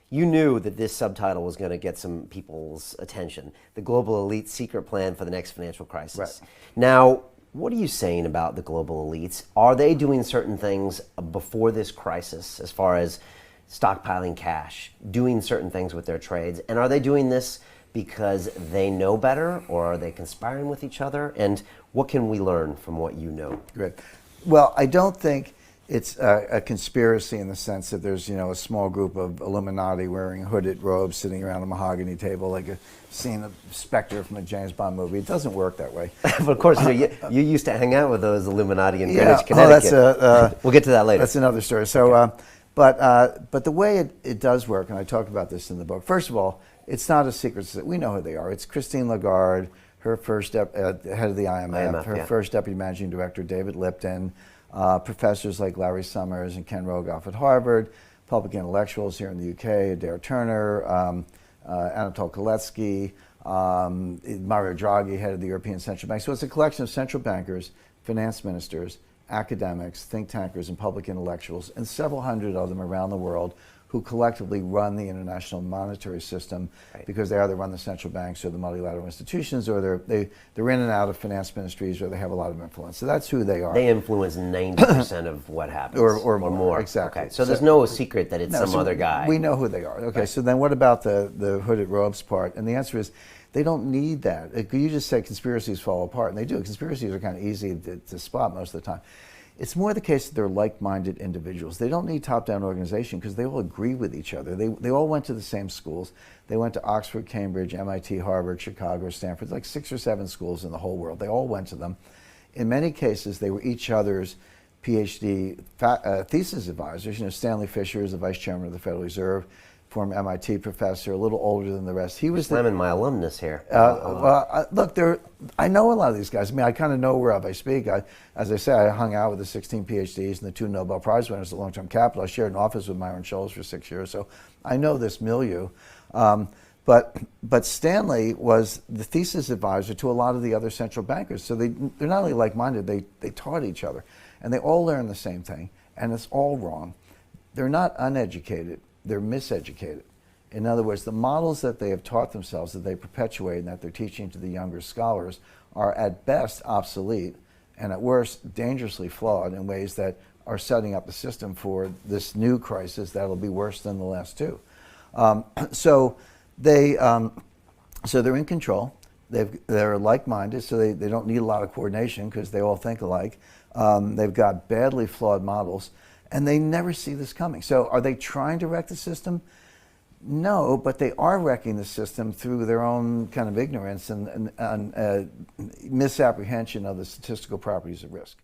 You knew that this subtitle was going to get some people's attention. The global elite secret plan for the next financial crisis. Right. Now, what are you saying about the global elites? Are they doing certain things before this crisis as far as stockpiling cash, doing certain things with their trades? And are they doing this because they know better, or are they conspiring with each other? And what can we learn from what you know? Great. Well, I don't think it's a conspiracy in the sense that there's, a small group of Illuminati wearing hooded robes sitting around a mahogany table like a scene of Spectre from a James Bond movie. It doesn't work that way. But of course, you used to hang out with those Illuminati in Greenwich, Connecticut. We'll get to that later. That's another story. So, okay. But the way it does work, and I talk about this in the book, first of all, it's not a secret. We know who they are. It's Christine Lagarde, her first head of the IMF, her first deputy managing director, David Lipton, professors like Larry Summers and Ken Rogoff at Harvard, public intellectuals here in the UK, Adair Turner, Anatol Koletsky, Mario Draghi, head of the European Central Bank. So it's a collection of central bankers, finance ministers, academics, think tankers, and public intellectuals, and several hundred of them around the world who collectively run the international monetary system, right, because they either run the central banks or the multilateral institutions, or they're in and out of finance ministries, or they have a lot of influence. So that's who they are. They influence 90% of what happens, or more. Exactly. Okay. So there's no secret that it's some other guy. We know who they are. Okay. Right. So then, what about the hooded robes part? And the answer is, they don't need that. You just say conspiracies fall apart, and they do. Conspiracies are kind of easy to spot most of the time. It's more the case that they're like-minded individuals. They don't need top-down organization because they all agree with each other. They all went to the same schools. They went to Oxford, Cambridge, MIT, Harvard, Chicago, Stanford, like 6 or 7 schools in the whole world. They all went to them. In many cases, they were each other's PhD thesis advisors. Stanley Fisher is the vice chairman of the Federal Reserve, former MIT professor, a little older than the rest. He was slamming my alumnus here. Look, I know a lot of these guys. I mean, I kind of know whereof I speak. As I say, I hung out with the 16 PhDs and the 2 Nobel Prize winners at Long-Term Capital. I shared an office with Myron Scholes for 6 years, so I know this milieu. But Stanley was the thesis advisor to a lot of the other central bankers. So they're not only like-minded, they taught each other. And they all learned the same thing, and it's all wrong. They're not uneducated. They're miseducated. In other words, the models that they have taught themselves, that they perpetuate and that they're teaching to the younger scholars, are at best obsolete and at worst dangerously flawed in ways that are setting up the system for this new crisis that'll be worse than the last 2. So they're in control. They're like-minded, so they don't need a lot of coordination because they all think alike. They've got badly flawed models. And they never see this coming. So are they trying to wreck the system? No, but they are wrecking the system through their own kind of ignorance and misapprehension of the statistical properties of risk.